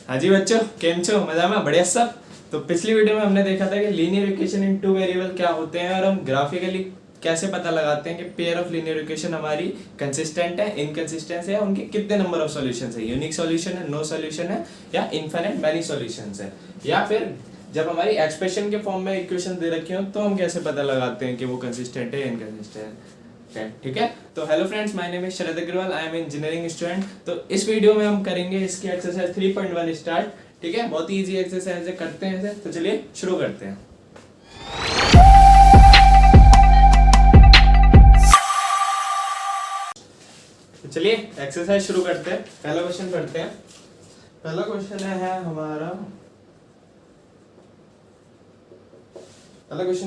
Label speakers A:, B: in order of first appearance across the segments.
A: हाँ जी बच्चों, केम छो? मजा में बढ़िया सब। तो पिछली वीडियो में हमने देखा था कि linear equation in two variable क्या होते हैं और हम ग्राफिकली कैसे पता लगाते हैं कि पेयर ऑफ लीनियर इक्वेशन हमारी कंसिस्टेंट है, इनकंसिस्टेंट है, उनके कितने नंबर ऑफ सॉल्यूशंस है, यूनिक सॉल्यूशन है, नो सॉल्यूशन है, या इनफिनिट मैनी सॉल्यूशंस है। या फिर जब हमारी एक्सप्रेशन के फॉर्म में इक्वेशन दे रखी हो तो हम कैसे पता लगाते हैं कि वो कंसिस्टेंट है या इनकंसिस्टेंट है। ठीक है, तो hello friends, my name is Sharad Agarwal, I am engineering student. तो इस वीडियो में हम करेंगे इसकी एक्सरसाइज 3.1 स्टार्ट। ठीक है, बहुत ही इजी एक्सरसाइज है, करते हैं इसे। तो चलिए शुरू करते हैं। तो चलिए एक्सरसाइज शुरू करते हैं। पहला क्वेश्चन पढ़ते हैं। पहला क्वेश्चन है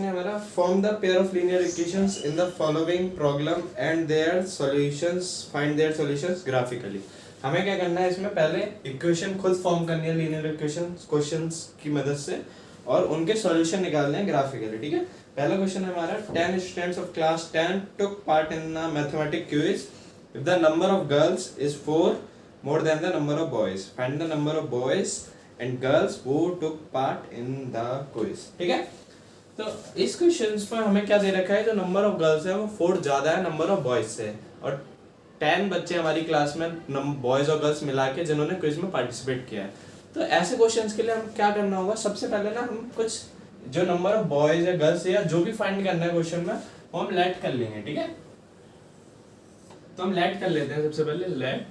A: हमारा form the pair of linear equations in the following problem and their solutions, find their solutions graphically. हमें क्या करना है, इसमें पहले इक्वेशन खुद फॉर्म करनी है लीनियर इक्वेशंस क्वेश्चंस की मदद से, और उनके सॉल्यूशन निकालने हैं ग्राफिकली। ठीक है, पहला क्वेश्चन है हमारा 10 students of class 10 took part in a mathematics quiz. If the number of girls is 4 more than the number of boys, find the number of boys and girls who took part in the quiz। ठीक है, तो इस question पर हमें क्या दे रखा है, जो नंबर ऑफ गर्ल्स है वो 4 ज्यादा है नंबर ऑफ बॉयज से, और 10 बच्चे हमारी क्लास में बॉयज और गर्ल्स मिला के जिन्होंने क्विज में पार्टिसिपेट किया है। तो ऐसे क्वेश्चंस के लिए हम क्या करना होगा, सबसे पहले ना हम कुछ जो नंबर ऑफ बॉयज या गर्ल्स या जो भी फाइंड करना है क्वेश्चन में, वो हम लेट कर लेंगे। ठीक है, तो हम लेट कर लेते हैं। सबसे पहले let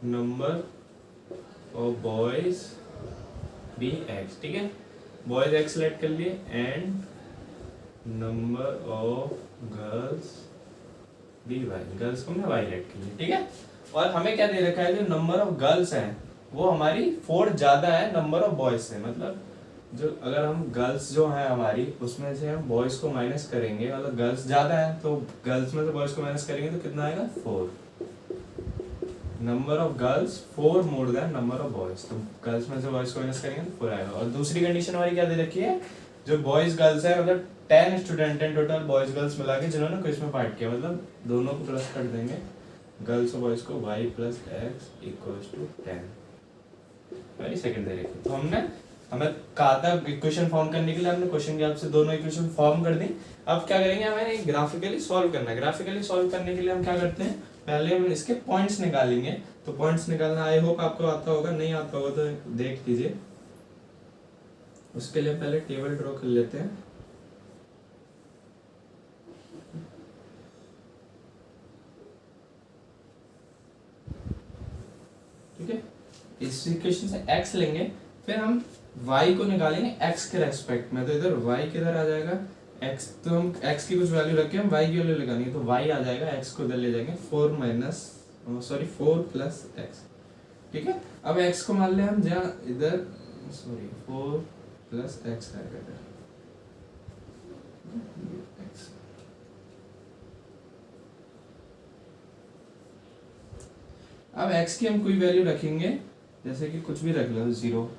A: number of boys be x. ठीक है, बॉयज एक्स लेट कर लिए, and number of girls be y, girls को मैं वाई लेट कर लिया। ठीक है, और हमें क्या दे रखा है, जो नंबर ऑफ गर्ल्स है वो हमारी 4 ज्यादा है नंबर ऑफ बॉयज से। मतलब जो अगर हम गर्ल्स जो है हमारी, उसमें से हम बॉयज को माइनस करेंगे, मतलब गर्ल्स ज्यादा है तो गर्ल्स में से बॉयज को माइनस करेंगे तो कितना आएगा, 4। Number of girls 4 more than number of boys, तो गर्ल्स में से बॉयज को माइनस करेंगे तो 4 आएगा। और दूसरी कंडीशन हमारी क्या दे रखी है, जो बॉयज गर्ल्स है, मतलब 10 स्टूडेंट हैं टोटल बॉयज गर्ल्स मिला के जिन्होंने क्विज में पार्ट किया, मतलब दोनों को प्लस कर देंगे, गर्ल्स और बॉयज को, y plus x equals to 10। Very second दे रखी। तो हमें कहा था इक्वेशन फॉर्म करने के लिए, हमने क्वेश्चन के हेल्प से दोनों इक्वेशन फॉर्म कर दी। अब क्या करेंगे, हमें ग्राफिकली सॉल्व करना है। ग्राफिकली सॉल्व करने के लिए हम क्या करते हैं, पहले हम इसके पॉइंट्स निकालेंगे। तो पॉइंट्स निकालना आई होप आपको आता होगा, नहीं आता होगा तो देख लीजिए। उसके लिए पहले टेबल ड्रॉ कर लेते हैं। ठीक है, इस इक्वेशन से x लेंगे, फिर हम y को निकालेंगे x के रेस्पेक्ट में। तो इधर y किधर आ जाएगा, x, तो हम x की कुछ वैल्यू रखें, हम y की वैल्यू लगानी है, तो y आ जाएगा, x को इधर ले जाएंगे, 4 प्लस x। ठीक है, अब x को मान ले हम जहाँ इधर 4 प्लस x आएगा इधर, x। अब x की हम कोई वैल्यू रखेंगे, जैसे कि कुछ भी रख लो 0,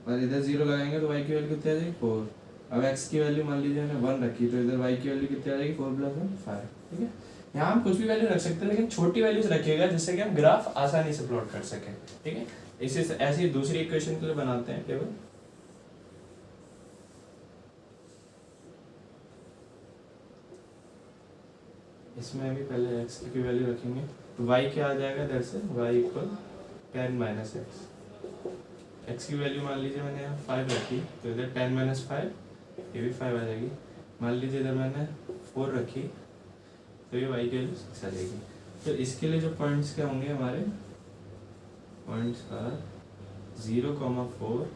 A: और इधर 0 लगाएंगे तो y की वैल्यू कितनी आ जाएगी, 4। अब x की वैल्यू मान लीजिए हमने 1 रखी, तो इधर y की वैल्यू कितनी आ जाएगी, 4 प्लस 1 5। ठीक है, यहाँ हम कुछ भी वैल्यू रख सकते हैं, लेकिन छोटी वैल्यूज रखिएगा जिससे कि हम ग्राफ आसानी से प्लॉट कर सकें। ठीक है, इसी से ऐसी दूसरी इक्वेशन के लिए बनाते हैं टेबल। इसमें भी पहले x की वैल्यू रखेंगे, तो y क्या आ जाएगा इधर से, y equal 10 minus x. x की वैल्यू मान लीजिए मैंने यहाँ 5 रखी, तो इधर 10 माइनस 5, ये भी 5 आ जाएगी। मान लीजिए इधर मैंने 4 रखी, तो ये y की वैल्यू 6 आ जाएगी। तो इसके लिए जो पॉइंट्स क्या होंगे हमारे, पॉइंट्स का 0,4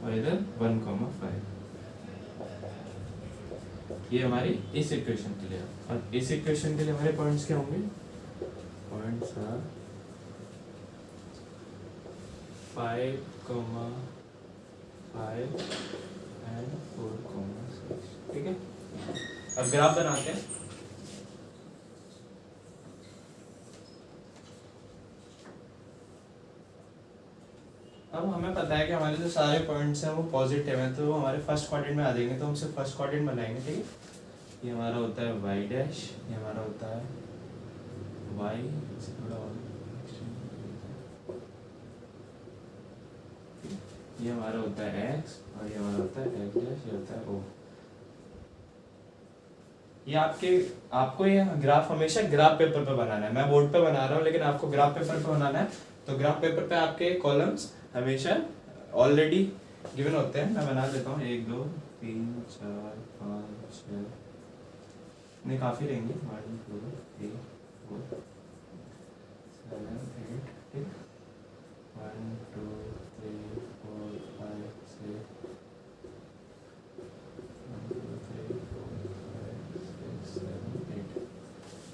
A: और इधर 1,5। ये हमारी इस इक्वेशन के लिए, और इस इक्वेशन के लिए हमारे पॉइंट्स क्या होंगे, पॉइंट्स का 5,5 एंड 4,6। ठीक है, अब ग्राफ बनाते हैं। अब हमें पता है कि हमारे जो सारे पॉइंट्स हैं वो पॉजिटिव हैं, तो वो हमारे फर्स्ट क्वाड्रेंट में आ जाएंगे, तो हम सिर्फ फर्स्ट क्वाड्रेंट बनाएंगे। ठीक है, ये हमारा होता है y डैश, ये हमारा होता है y, थोड़ा और ये हमारा होता है x और ये हमारा होता है x डैश, ये होता है o। ये आपको ये ग्राफ हमेशा ग्राफ पेपर पे बनाना है। मैं बोर्ड पे बना रहा हूँ लेकिन आपको ग्राफ पेपर पे बनाना है। तो ग्राफ पेपर पे आपके कॉलम्स हमेशा ऑलरेडी गिवन होते हैं। मैं बना देता हूँ 1 2 3 4 5 6, नहीं काफ़ी रहेंगे, 1 2 3 4 7 8, ठीक, 1 2 3 4 5 6, 1 2 3 4 5 6 7 8।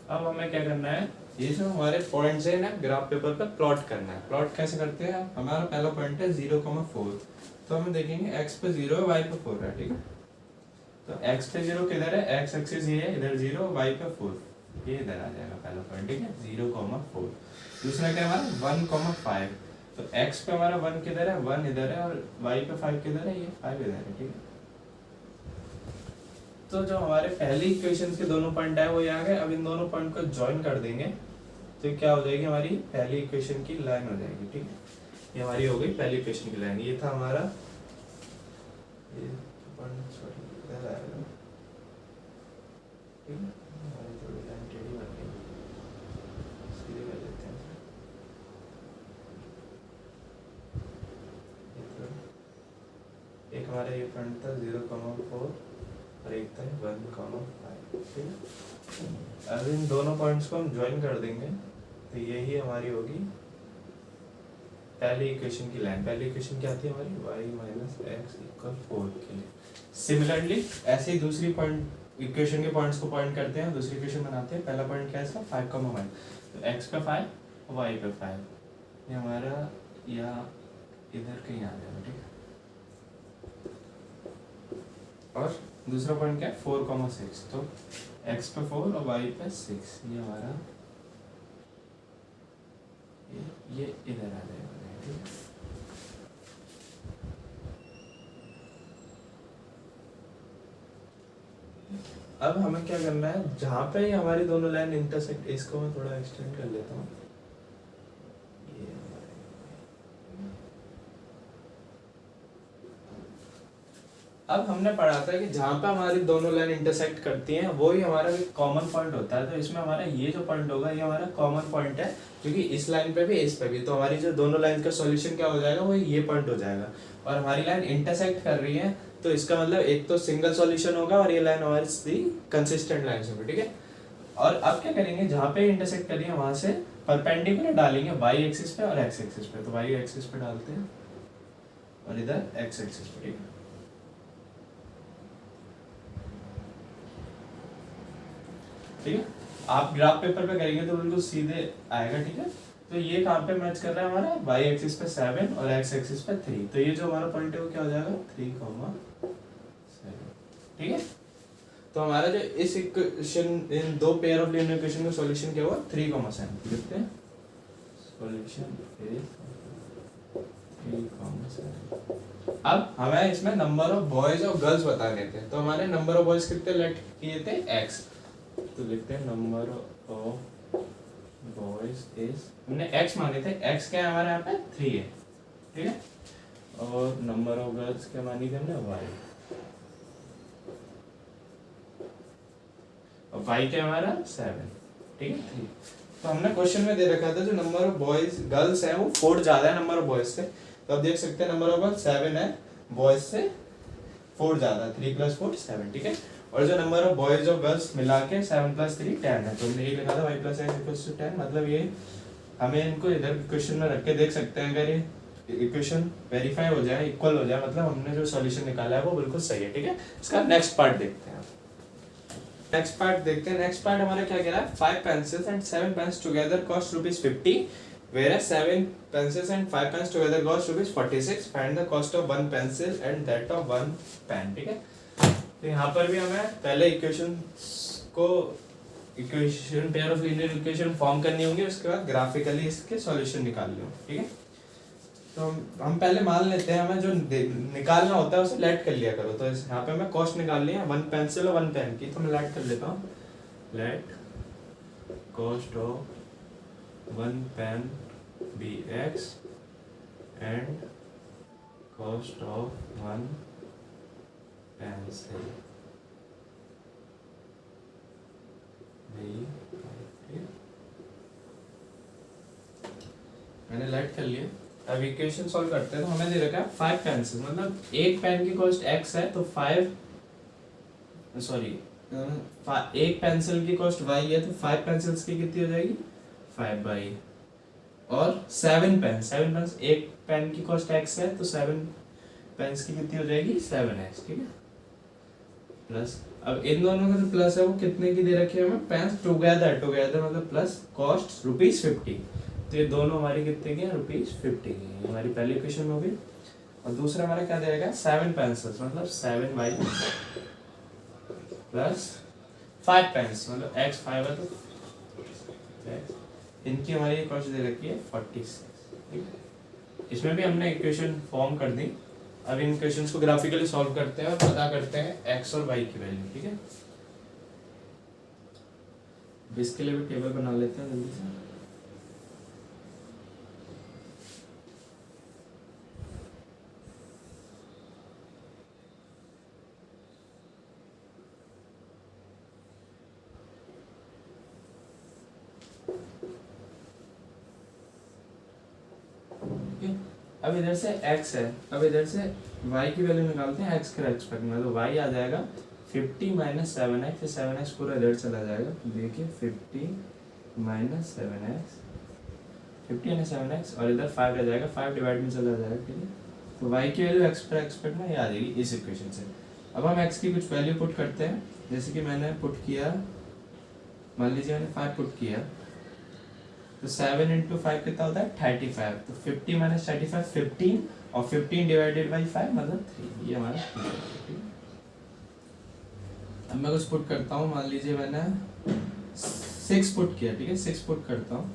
A: अब हमें क्या करना है, ये जो हमारे पॉइंट्स है ना ग्राफ पेपर पे प्लॉट करना है। प्लॉट कैसे करते हैं, हमारा पहला पॉइंट है 0,4, तो हम देखेंगे x पे 0 है, y पे 4 है, ठीक है। तो x पे 0 किधर है, x एक्सिस ये है, इधर 0, y पे 4, ये इधर आ जाएगा पहला पॉइंट, ठीक है, 0,4। दूसरा क्या हमारा 1,5, तो x पे हमारा 1 किधर है, 1 इधर है, और y पे 5 किधर है, ये 5 इधर है, ठीक है। तो जो हमारे पहली इक्वेशन के दोनों पॉइंट है वो ये आ गए। अब इन दोनों पॉइंट को ज्वाइन कर देंगे तो क्या हो जाएगी, हमारी पहली इक्वेशन की लाइन हो जाएगी, ठीक है। ये हमारी हो गई पहली इक्वेशन की लाइन। ये था हमारा ये पॉइंट, सॉरी इधर आएगा, ठीक है, हमारी थोड़ी लाइन टेढ़ी बन गई, सीधे कर देते हैं। एक हमारा ये पॉइंट था 0,4 और एक था 1,5, ठीक है। अब इन दोनों पॉइंट्स को हम ज्वाइन कर देंगे तो यही हमारी होगी पहली इक्वेशन की लाइन। पहली इक्वेशन क्या आती है हमारी, y माइनस एक्स इक्वल 4 के लिए। सिमिलरली ऐसे ही दूसरी पॉइंट इक्वेशन के पॉइंट्स को पॉइंट करते हैं, दूसरी इक्वेशन बनाते हैं। पहला पॉइंट क्या है इसका 5,1, तो x पे 5 y पे 5, ये हमारा या इधर कहीं आ जाएगा, ठीक है। और दूसरा पॉइंट क्या है 4,6, तो x पे 4 और y पे 6, ये हमारा ये इधर आ जाएगा, ठीक है। अब हमें क्या करना है, जहाँ पे हमारी दोनों लाइन इंटरसेक्ट, इसको मैं थोड़ा एक्सटेंड कर लेता हूँ। अब हमने पढ़ा था कि जहाँ पे हमारी दोनों लाइन इंटरसेक्ट करती हैं वो ही हमारा एक कॉमन पॉइंट होता है। तो इसमें हमारा ये जो पॉइंट होगा ये हमारा कॉमन पॉइंट है, क्योंकि इस लाइन पे भी इस पे भी, तो हमारी जो दोनों लाइन का सॉल्यूशन क्या हो जाएगा, वो ये पॉइंट हो जाएगा। और हमारी लाइन इंटरसेक्ट कर रही है तो इसका मतलब एक तो सिंगल सॉल्यूशन होगा और ये लाइन हमारी कंसिस्टेंट लाइन होगी, ठीक है। और अब क्या करेंगे, जहाँ पे इंटरसेक्ट करिए वहां से परपेंडिकुलर डालेंगे वाई एक्सिस पे और एक्स एक्सिस पे। तो वाई एक्सिस पे डालते हैं और इधर एक्स एक्सिस पे, ठीक है। ठीक है, आप ग्राफ पेपर पे करेंगे तो बिल्कुल सीधे आएगा, ठीक है। तो ये कहाँ पे मैच कर रहा है हमारा, वाई एक्सिस पे 7 और एक्स एक्सिस पे 3। तो ये जो हमारा पॉइंट है वो क्या हो जाएगा 3,7, ठीक है। तो हमारा जो इस इक्वेशन, इन दो पेयर ऑफ लीनियर इक्वेशन का सॉल्यूशन क्या हुआ 3,7, लिखते हैं सॉल्यूशन इज 3,7। अब हमें इसमें नंबर ऑफ बॉयज और गर्ल्स बताने थे, तो हमारे नंबर ऑफ बॉयज कितने लेट किए थे x, तो लिखते हैं नंबर ऑफ बॉयज इज, हमने x माने थे, x क्या है हमारे यहाँ पे 3 है, ठीक है। और नंबर ऑफ गर्ल्स क्या मानी थी हमने y, और y क्या हमारा 7, ठीक है 3। तो हमने क्वेश्चन में दे रखा था जो नंबर ऑफ बॉयज गर्ल्स है वो 4 ज्यादा है नंबर ऑफ बॉयज से, तो आप देख सकते हैं नंबर ऑफ गर्ल्स 7 है, बॉयज से 4 ज्यादा, 3 + 4 7, ठीक है। और जो नंबर ऑफ बॉयज और गर्ल्स मिला के 7 + 3 10 है, तो हमने ये लिखा था y + x = 10। मतलब ये हमें इनको इधर क्वेश्चन में रख के देख सकते हैं, अगर ये इक्वेशन वेरीफाई हो जाए, इक्वल हो जाए, मतलब हमने जो सॉल्यूशन निकाला है वो बिल्कुल सही है, ठीक है। इसका नेक्स्ट पार्ट देखते हैं। नेक्स्ट पार्ट देखते हैं। नेक्स्ट पार्ट हमारा क्या कह रहा है, 5 pencils and 7 pens together cost ₹50, whereas 7 pencils and 5 pens together cost ₹46. Find the cost of 1 pencil and that of 1 pen, ठीक है। तो यहाँ पर भी हमें पहले इक्वेशन को, equation pair of linear equation form करनी होंगी, उसके बाद ग्राफिकली इसके सॉल्यूशन निकालने होंगे, ठीक है। तो हम पहले मान लेते हैं, हमें जो निकालना होता है उसे लेट कर लिया करो। तो यहाँ पे हमें कॉस्ट निकालनी है 1 पेंसिल और 1 पेन की, तो मैं लेट कर लेता हूँ, let cost of 1 pen be x and cost of one pencil मैंने लाइट कर लिया। अब इक्वेशन सॉल्व करते हैं तो हमें दे रखा है 5 पेंसिल, मतलब एक पेन की कॉस्ट x है तो 5 सॉरी एक पेंसिल की कॉस्ट y है तो 5 पेंसिल्स की कितनी हो जाएगी 5 बाई, और 7 पेन एक पेन की कॉस्ट x है तो 7 पेन्स की कितनी हो जाएगी 7x, ठीक है। प्लस अब इन दोनों का जो प्लस है वो कितने की दे रखी है हमें, पेन्स टुगेदर मतलब प्लस कॉस्ट ₹50, तो ये दोनों हमारी कितने की है ₹50 की, हमारी पहली इक्वेशन में होगी। और दूसरा हमारा क्या देगा 7 पेंसिल्स मतलब 7 बाई प्लस 5 पेन्स मतलब x 5 है तो इनकी हमारी कॉस्ट दे रखी है 46, ठीक है। इसमें भी हमने इक्वेशन फॉर्म कर दी। अब इन इक्वेशंस को ग्राफिकली सॉल्व करते हैं और पता करते हैं x और y की वैल्यू, ठीक है। इसके लिए भी टेबल बना लेते हैं जल्दी से। अब इधर से x है, अब इधर से y की वैल्यू निकालते हैं x के रेस्पेक्ट में, तो y आ जाएगा 50 माइनस 7x, 7x पूरा इधर चला जाएगा, देखिए 50 माइनस 7x, 50 यानी 7x, और इधर 5 रह जाएगा, 5 डिवाइड में चला जाएगा, ठीक है। तो y की वैल्यू x पर एक्सपेक्ट में ये आ जाएगी इस इक्वेशन से। अब हम x की कुछ वैल्यू पुट करते हैं, जैसे कि मैंने पुट किया, मान लीजिए मैंने 5 पुट किया तो 7 इंटू 5 कितना होता है 35, तो 50 माइनस 35 15, और 15 डिवाइडेड बाई 5 मतलब 3, ये हमारा। अब मैं कुछ पुट करता हूँ, मान लीजिए मैंने 6 पुट किया, ठीक है, 6 पुट करता हूँ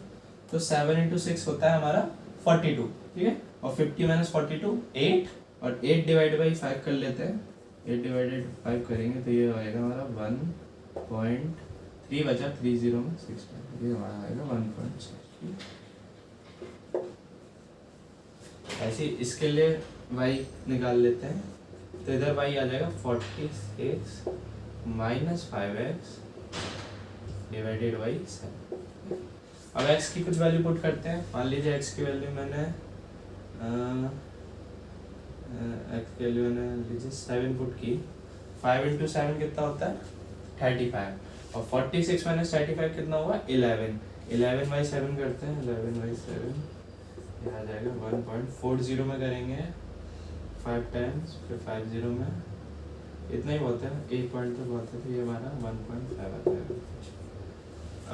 A: तो 7 इंटू 6 होता है हमारा 42, ठीक है, और 50 माइनस 42 8, और 8 डिवाइड बाई 5 कर लेते हैं, 8 डिवाइडेड 5 करेंगे तो ये आएगा हमारा 1.3 बचा 30 में 6, ये हमारा आएगा 1.6। ऐसे इसके लिए y निकाल लेते हैं, तो इधर y आ जाएगा 46 माइनस 5x डिवाइडेड बाई 7। अब x की कुछ वैल्यू पुट करते हैं, मान लीजिए x की वैल्यू मैंने लीजिए 7 पुट की, 5 इंटू 7 कितना होता है 35, और 46 माइनस 35 कितना हुआ 11 बाई 7 करते हैं, 11 बाई 7 ये आ जाएगा 1.40 में करेंगे 5 टाइम्स, फिर 50 में इतना ही बहुत है, 1 पॉइंट तो बहुत है, तो ये हमारा 1.5 आ जाएगा।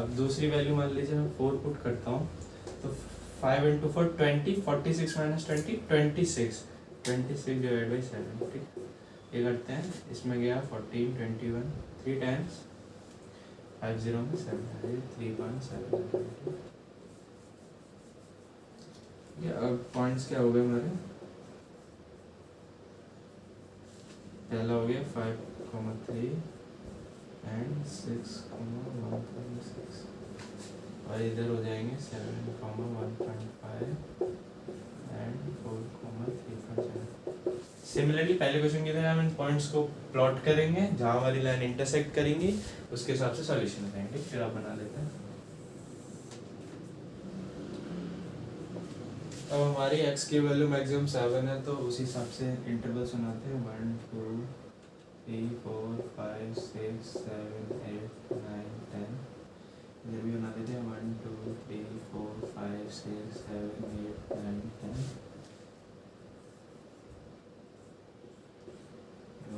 A: अब दूसरी वैल्यू मान लीजिए मैं 4 पुट करता हूँ, तो 5 इंटू 4 20, 46 माइनस 20 26 डिवाइड बाई 7, ठीक, ये करते हैं, इसमें गया 14 21 3 टाइम्स 50 में 7 है 3.7। अब पॉइंट्स क्या हो गए हमारे, पहला हो गया 5,3 एंड 6,1.6, और इधर हो जाएंगे 7,1.5 एंड 4,3.7। सिमिलरली पहले क्वेश्चन की तरह हम इन पॉइंट्स को प्लॉट करेंगे, जहाँ हमारी लाइन इंटरसेक्ट करेंगी उसके हिसाब से सॉल्यूशन करेंगे, फिर आप बना लेते हैं। अब हमारी x की वैल्यू मैक्सिमम 7 है, तो उसी हिसाब से इंटरवल सुनाते हैं 1 2 3 4 5 6 7 8 9 10, इधर भी बना देते हैं 1 2 3 4 5 6 7 8 9 10,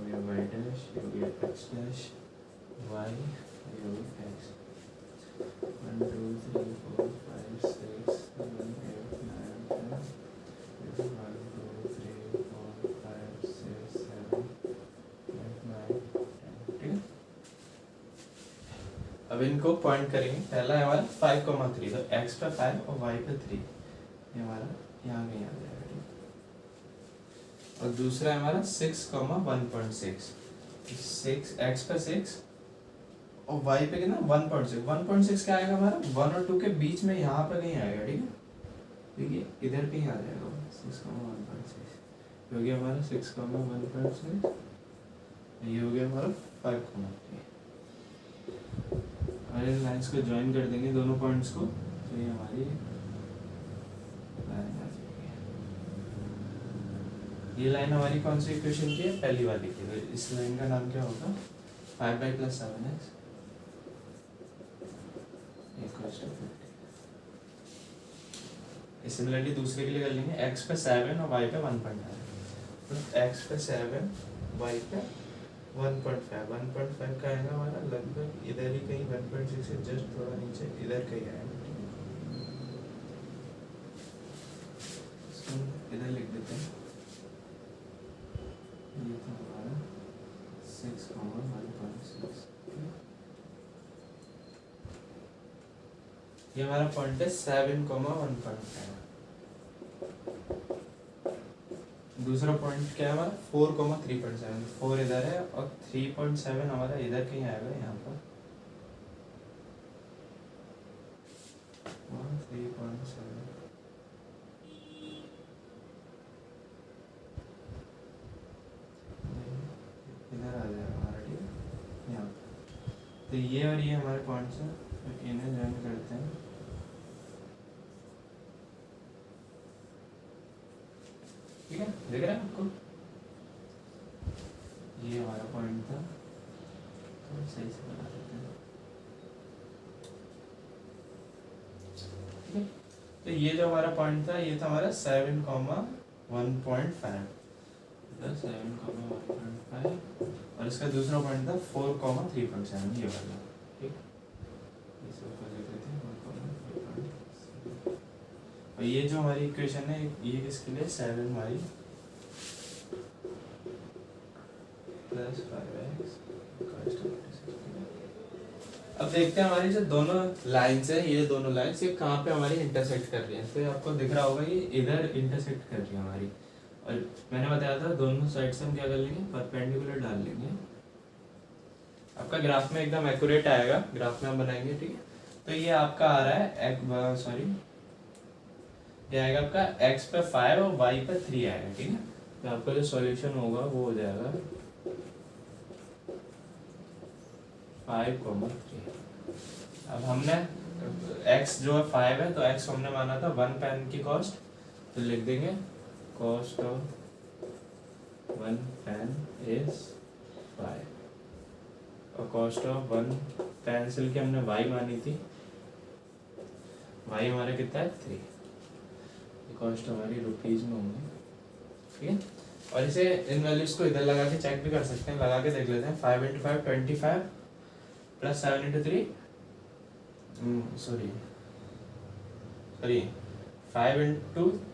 A: ये y डैश, ये x डैश, y, ये x, 1 2 3 4 5 6 7 8 9 10, 1 2 3 4 5 6 7 8 9 10, ठीक है। अब इनको पॉइंट करेंगे, पहला है हमारा 5,3, तो x पे 5 और y पे 3, ये हमारा यहाँ कहीं आ जाएगा, ठीक। और दूसरा है हमारा 6,1.6, 6 x पे 6 और y पे कितना 1.6 क्या आएगा हमारा 1 और 2 के बीच में यहाँ पे कहीं आएगा, ठीक है, देखिए इधर कहीं आ जाएगा 6,1.6, हो गया हमारा 6,1.6, ये हो गया हमारा 5,3। और इन लाइन्स को ज्वाइन कर देंगे दोनों पॉइंट्स को, तो ये हमारी लाइन आ जाएगी। ये लाइन हमारी कौन सी इक्वेशन की है? पहली वाली की। तो इस लाइन का नाम क्या होगा? 5y + 7x = 50। सिमिलरली दूसरे के लिए कर लेंगे, x पे 7 और y पे 1.5। तो x पे 7, y पे 1.5। 1.5 का आएगा हमारा लगभग इधर ही कहीं, 1.6 से जस्ट थोड़ा नीचे इधर कहीं आएगा। इधर लिख देते हैं, ये था हमारा 6,1.6। ये हमारा पॉइंट है 7,1.5। दूसरा पॉइंट क्या है हमारा? 4,3.7। 4 इधर है और 3.7 हमारा इधर कहीं आएगा, यहाँ पर 3.7। इधर आ जाएगा हमारा, ठीक है, यहाँ पर। तो ये और ये हमारे पॉइंट्स हैं, तो इन्हें ज्वाइन करते हैं। ठीक है, दिख रहा है आपको? ये हमारा पॉइंट था, तो सही से बना देते हैं। ठीक है, तो ये जो हमारा पॉइंट था, ये था हमारा 7,1.5। 7,1.5 और इसका दूसरा पॉइंट था 4,3.7, ये वाला। ठीक, इसे ऊपर लिख देते हैं 4,3.7। और ये जो हमारी इक्वेशन है, ये किसके लिए? 7y + 5x। अब देखते हैं हमारी जो दोनों लाइंस है, ये दोनों लाइंस ये कहाँ पे हमारी इंटरसेक्ट कर रही हैं। तो आपको दिख रहा होगा ये इधर इंटरसेक्ट कर रही है हमारी, और मैंने बताया था दोनों साइड से हम क्या कर लेंगे? परपेंडिकुलर डाल लेंगे। आपका ग्राफ में एकदम एक्यूरेट आएगा, ग्राफ में हम बनाएंगे। ठीक है, तो ये आपका आ रहा है सॉरी, ये आएगा आपका x पे 5 और y पे 3 आएगा। ठीक है, तो आपका जो सॉल्यूशन होगा वो हो जाएगा 5,3। अब हमने x जो है 5 है, तो x हमने माना था 1 पेन की कॉस्ट, तो लिख देंगे कॉस्ट ऑफ 1 पेन इज 5, और कॉस्ट ऑफ 1 पेंसिल की हमने y मानी थी, y हमारा कितना है? 3। कॉस्ट हमारी रुपीज में होंगी। ठीक है, और इसे इन वैल्यूज को इधर लगा के चेक भी कर सकते हैं, लगा के देख लेते हैं। 5 × 5 25 + 7 × 3 सॉरी 5 ×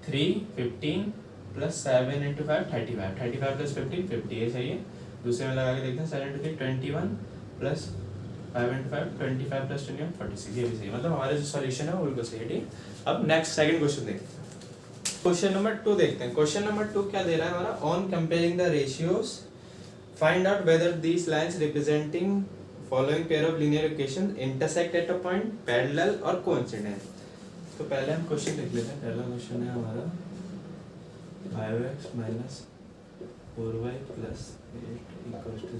A: 3 15 + 7 × 5 35 35 + 15 50, ये सही है। दूसरे में लगा के देखते हैं 7 × 3 21 + 5 × 5 25 + 21 46, ये भी सही है। मतलब हमारा जो सॉल्यूशन है वो बिल्कुल सही है। ठीक, अब नेक्स्ट सेकंड क्वेश्चन देखते हैं। क्वेश्चन नंबर 2 देखते हैं। क्वेश्चन नंबर 2 क्या दे रहा है हमारा? On comparing the ratios find out whether these lines representing following pair of linear equation intersect at a point, parallel और कोइंसिडेंट। तो पहले हम क्वेश्चन लिख लेते हैं। पहला क्वेश्चन है हमारा 5x - 4y + 8 =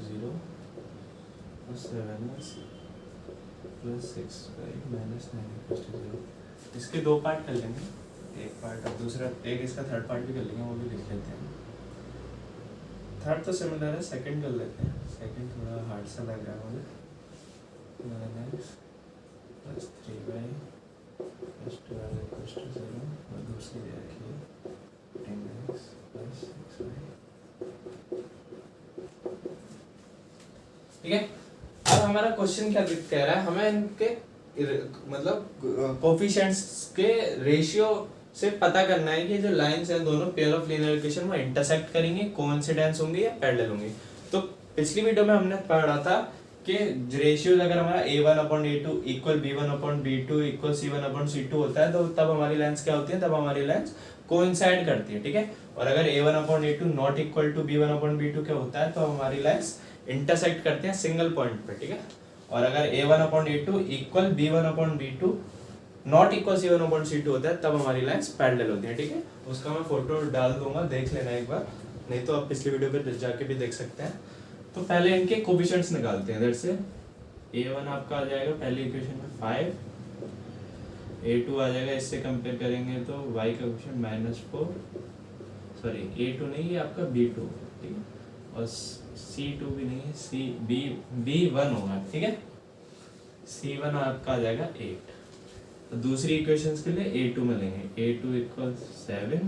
A: 0 और 7x + 6y - 9 = 0। इसके दो पार्ट कर लेंगे, एक पार्ट और दूसरा एक इसका थर्ड पार्ट भी कर लेंगे, वो भी लिख लेते हैं। थर्ड तो सिमिलर है, सेकंड कर लेते हैं। सेकंड थोड़ा हार्ड सा लग रहा है मुझे। 9x + 3y + 12 = 0 और दूसरी दे रखी है 10x + 6y। ठीक है, अब हमारा क्वेश्चन क्या कह रहा है? हमें इनके मतलब कोफिशिएंट्स के रेशियो से पता करना है कि जो लाइंस हैं दोनों पेयर ऑफ लीनियर इक्वेशन वो इंटरसेक्ट करेंगे, कोइंसिडेंस होंगे या पैरेलल होंगे। तो पिछली वीडियो में हमने पढ़ा था कि रेशियोज अगर हमारा a1/a2 = b1/b2 = c1/c2 होता है, तो तब हमारी लाइंस क्या होती है? तब हमारी लाइंस कोइंसाइड करती है। ठीक है, और अगर a1/a2 ≠ = b1/b2 क्या होता है, तो हमारी लाइंस इंटरसेक्ट करते हैं सिंगल पॉइंट पे। ठीक है, और अगर a1/a2 = b1/b2 not equal C1/C2 होता है तब हमारी लाइंस पैरेलल होती है, ठीक है। उसका मैं फोटो डाल दूंगा, देख लेना एक बार, नहीं तो आप पिछली वीडियो पे जाके भी देख सकते हैं। तो पहले इनके कोफिशिएंट्स निकालते हैं। जैसे A1 आपका आ जाएगा पहली इक्वेशन में 5, A2 आ जाएगा, इससे कंपेयर करेंगे तो y का कोफिशिएंट -4, सॉरी A2 नहीं, ये आपका B2, ठीक है, और C2 भी नहीं है, B1 होगा, ठीक है। C1 आपका आ जाएगा 8। तो दूसरी इक्वेशंस के लिए A2 में लेंगे, A2 = 7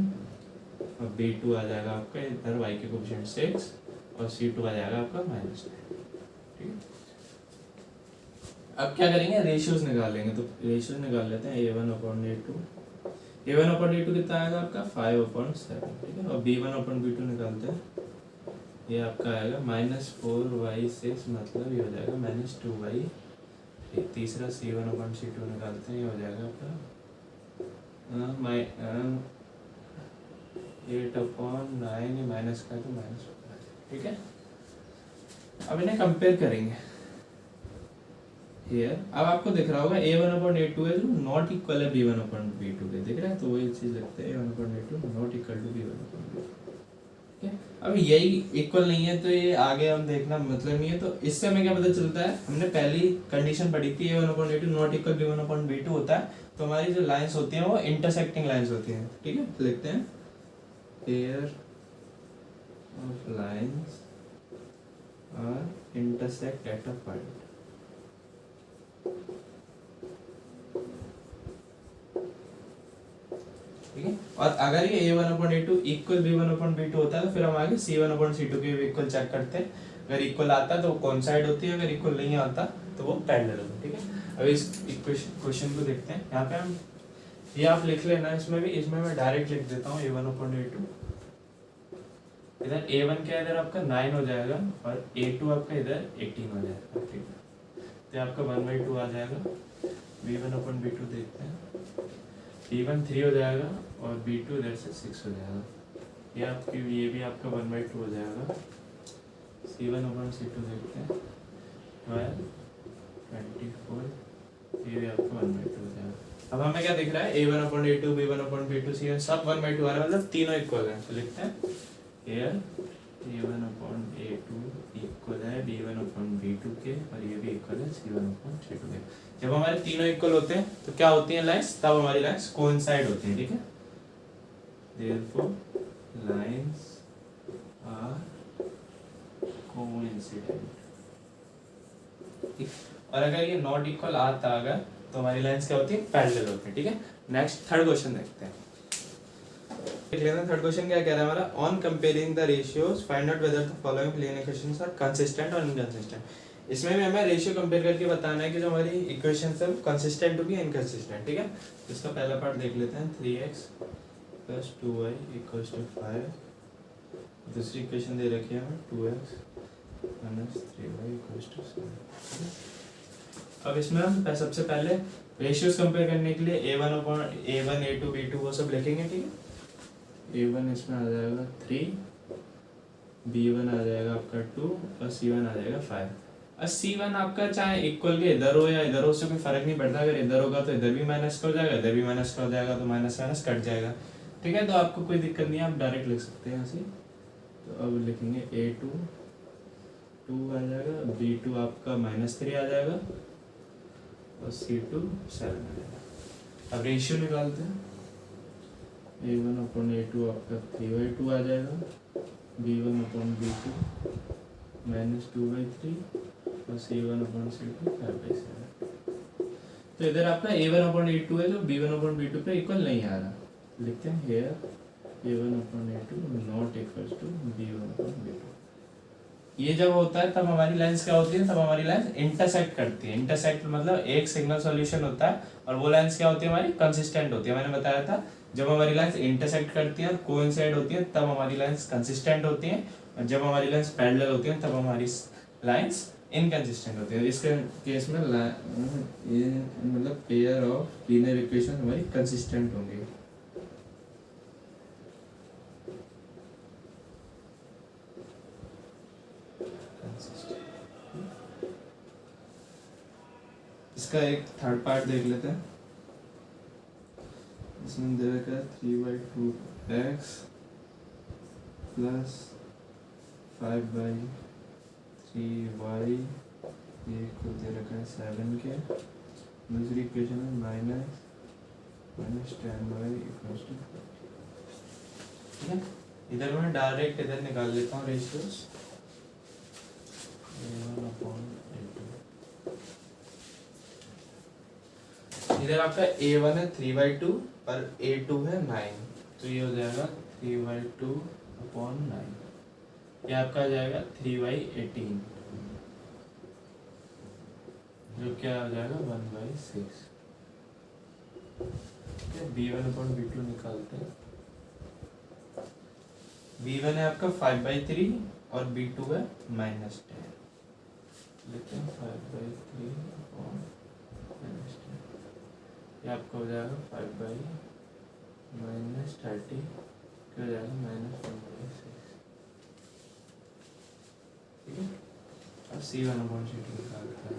A: और B2 आ जाएगा आपका इधर y के कोफिशिएंट 6 और C2 आ जाएगा आपका -9, ठीक है। अब क्या करेंगे, रेशियोज निकालेंगे। तो रेशियोज निकाल लेते हैं, A1/A2, A1/A2 कितना आएगा आपका 5/7, ठीक है। और B1/B2 निकालते हैं, ये आपका आएगा -4y6, मतलब ये हो जाएगा -2y। तीसरा C1/C2 निकालते हैं, ये हो जाएगा आपका 8/9, ये माइनस का तो माइनस, ठीक है। अब इन्हें कंपेयर करेंगे हियर। अब आपको दिख रहा होगा A1/A2 है जो नॉट इक्वल है B1/B2 के, दिख रहा है, तो वही चीज लिखते हैं A1/A2 not equal to B1/B2, ठीक है। अब यही इक्वल नहीं है तो ये आगे हम देखना मतलब नहीं है। तो इससे हमें क्या पता चलता है, हमने पहली कंडीशन पढ़ी थी A1/A2 नॉट इक्वल B1/B2 होता है, तो हमारी जो लाइंस होती हैं वो इंटरसेक्टिंग लाइंस होती हैं, ठीक है। तो लिखते हैं pair of lines are intersect at a point, ठीक है। और अगर ये A1/A2 इक्वल B1/B2 होता है तो फिर हम आगे C1/C2 के भी इक्वल चेक करते हैं। अगर इक्वल आता है तो कौन साइड होती है, अगर इक्वल नहीं आता तो वो पैरेलल होती है, ठीक है। अब इस क्वेश्चन को देखते हैं। यहाँ पे हम, ये आप लिख लेना, इसमें भी, इसमें मैं डायरेक्ट लिख देता हूँ A1/A2। इधर A1 क्या इधर आपका 9 हो जाएगा और A2 आपका इधर 18 हो जाएगा, ठीक है। तो आपका 1/2 आ जाएगा। B1/B2 देखते हैं, B1 3 हो जाएगा और B2 इधर से 6 हो जाएगा। ये आपकी, ये भी आपका 1/2 हो जाएगा। C1/C2 देखते हैं, 12, 24, ये भी आपका 1/2 हो जाएगा। अब हमें क्या दिख रहा है, A1/A2, B1/B2, C1 सब 1/2 आ रहा है, मतलब तीनों इक्वल है। तो लिखते हैं here A1/A2 इक्वल है B1/B2 के और ये भी इक्वल है C1/C2 के। जब हमारे तीनों इक्वल होते हैं तो क्या होती हैं लाइंस, तब हमारी लाइंस कोइंसाइड होती हैं, ठीक है। therefore lines are coincident, ठीक। और अगर ये नॉट इक्वल आता अगर, तो हमारी लाइंस क्या होती है, पैरेलल होती है, ठीक है। नेक्स्ट थर्ड क्वेश्चन देखते हैं। देख लेना थर्ड क्वेश्चन क्या कह रहा है हमारा, on comparing the ratios find out whether the following linear equations are consistent और इनकंसिस्टेंट। इसमें भी हमें रेशियो कंपेयर करके बताना है कि जो हमारी इक्वेशंस है वो कंसिस्टेंट होगी या इनकंसिस्टेंट, ठीक है। तो इसका पहला पार्ट देख लेते हैं, 3x + 2y = 5। दूसरी इक्वेशन दे रखी है हमें 2x - 3y = 7। अब इसमें हम सबसे पहले रेशियोज कंपेयर करने के लिए A1, A2, B2 वो सब लिखेंगे, ठीक है। A1 इसमें आ जाएगा 3, B1 आ जाएगा आपका 2 और C1 आ जाएगा 5। और C1 आपका चाहे इक्वल के इधर हो या इधर हो, से कोई फर्क नहीं पड़ता। अगर इधर होगा तो इधर भी माइनस का हो जाएगा, इधर भी माइनस का हो जाएगा, तो माइनस माइनस कट जाएगा, ठीक है। तो आपको कोई दिक्कत नहीं है, आप डायरेक्ट लिख सकते हैं ऐसे। तो अब लिखेंगे A2 2 आ जाएगा, B2 आपका -3 आ जाएगा और C2 7 आ जाएगा। अब रेशियो निकालते हैं, A1/A2 आपका 3/2 आ जाएगा, B1/B2 -2/3 और C1/C2 5/7। तो इधर आपका A1/A2 है जो B1/B2 पे इक्वल नहीं आ रहा, लिखते हैं here A1/A2 not equal to B1/B2। ये जब होता है तब हमारी लाइंस क्या होती है, तब हमारी लाइंस इंटरसेक्ट करती है। इंटरसेक्ट मतलब एक सिंगल सॉल्यूशन होता है और वो लाइंस क्या होती है, हमारी कंसिस्टेंट होती है। मैंने बताया था जब हमारी लाइंस इंटरसेक्ट करती हैं, कोइंसाइड होती हैं, तब हमारी लाइंस कंसिस्टेंट होती हैं, और जब हमारी लाइंस पैरेलल होती हैं तब हमारी लाइंस इनकंसिस्टेंट होती है। इसके केस में ये मतलब पेयर ऑफ लीनियर इक्वेशन हमारी कंसिस्टेंट होंगी। इसका एक थर्ड पार्ट देख लेते हैं। इसमें दे रखा है 3/2x प्लस 5/3y, ये खुद दे रखा है 7 के। दूसरी इक्वेशन है -10y इक्वल्स टू, ठीक है। इधर मैं डायरेक्ट इधर निकाल लेता हूँ रेशियोज। इधर आपका a1 है 3/2 और a2 है 9, तो ये हो जाएगा 3/2/9, ये आपका आ जाएगा 3/18, जो क्या हो जाएगा 1/6। b1/b2 निकालते हैं। b1 है आपका 5/3 और b2 है -10, लेते हैं 5/3 और -10, ये आपका हो जाएगा 5/-30 क्या हो जाएगा -1/6, ठीक है। अब C1/C2 निकालते हैं।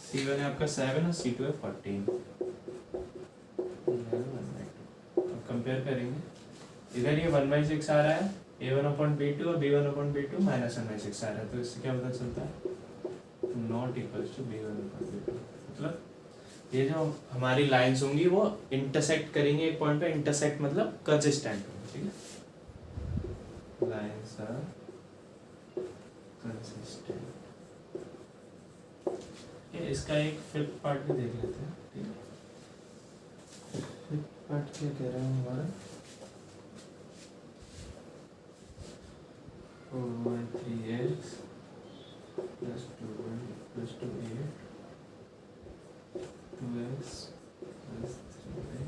A: C1 है आपका 7 और C2 है 14, अब कंपेयर करेंगे। इधर ये 1/6 आ रहा है a1/b2 और b1/b2 -1/6 आ रहा है, तो इससे क्या पता चलता है नॉट इक्वल्स टू b1/b2, मतलब ये जो हमारी लाइंस होंगी वो इंटरसेक्ट करेंगे एक पॉइंट पे। इंटरसेक्ट मतलब कंसिस्टेंट होंगे, ठीक है। Lines are consistent. ये इसका एक फिफ्थ पार्ट भी देख लेते हैं, ठीक है। फिफ्थ पार्ट क्या कह रहे हैं हमारा 4/3x plus 2y plus 2a 2x plus 3y,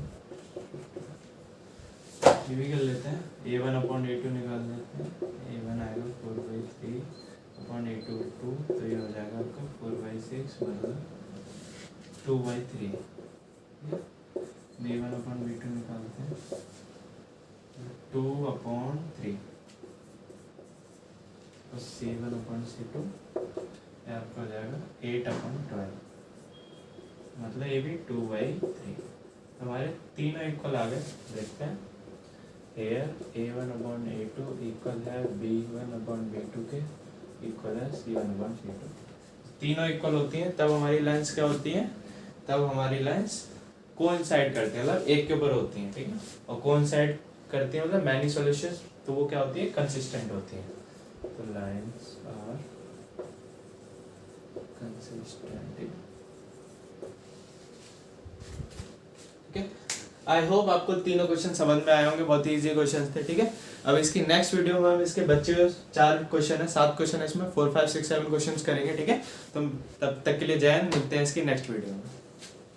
A: ये भी कर लेते हैं। a1/a2 निकाल लेते हैं। a1 आएगा 4/3/a2 2, तो ये हो जाएगा आपका 4/6 मतलब 2/3। b1/b2 निकालते हैं 2/3 तो C1/C2 ये आपका हो जाएगा 8/12, मतलब ये भी 2/3। हमारे तीनों इक्वल आ गए, देखते हैं। हेयर a1/a2 इक्वल है b1/b2 के, इक्वल है C1/C2। तीनों इक्वल होती हैं तब हमारी लाइंस क्या होती हैं, तब हमारी लाइंस कोइंसाइड करती हैं, मतलब एक के ऊपर होती हैं, ठीक है। और कोइंसाइड करती हैं मतलब मैनी सॉल्यूशंस, तो वो क्या होती है कंसिस्टेंट होती हैं। तो लाइंस आर कंसिस्टेंट, ठीक है। आई होप आपको तीनों क्वेश्चन समझ में आए होंगे, बहुत ही इजी क्वेश्चन थे, ठीक है। अब इसकी नेक्स्ट वीडियो में हम इसके बच्चे 4 क्वेश्चन है, 7 क्वेश्चन है इसमें, 4 5 6 7 क्वेश्चन करेंगे, ठीक है। तो तब तक के लिए जय हिंद, मिलते हैं इसकी नेक्स्ट वीडियो में।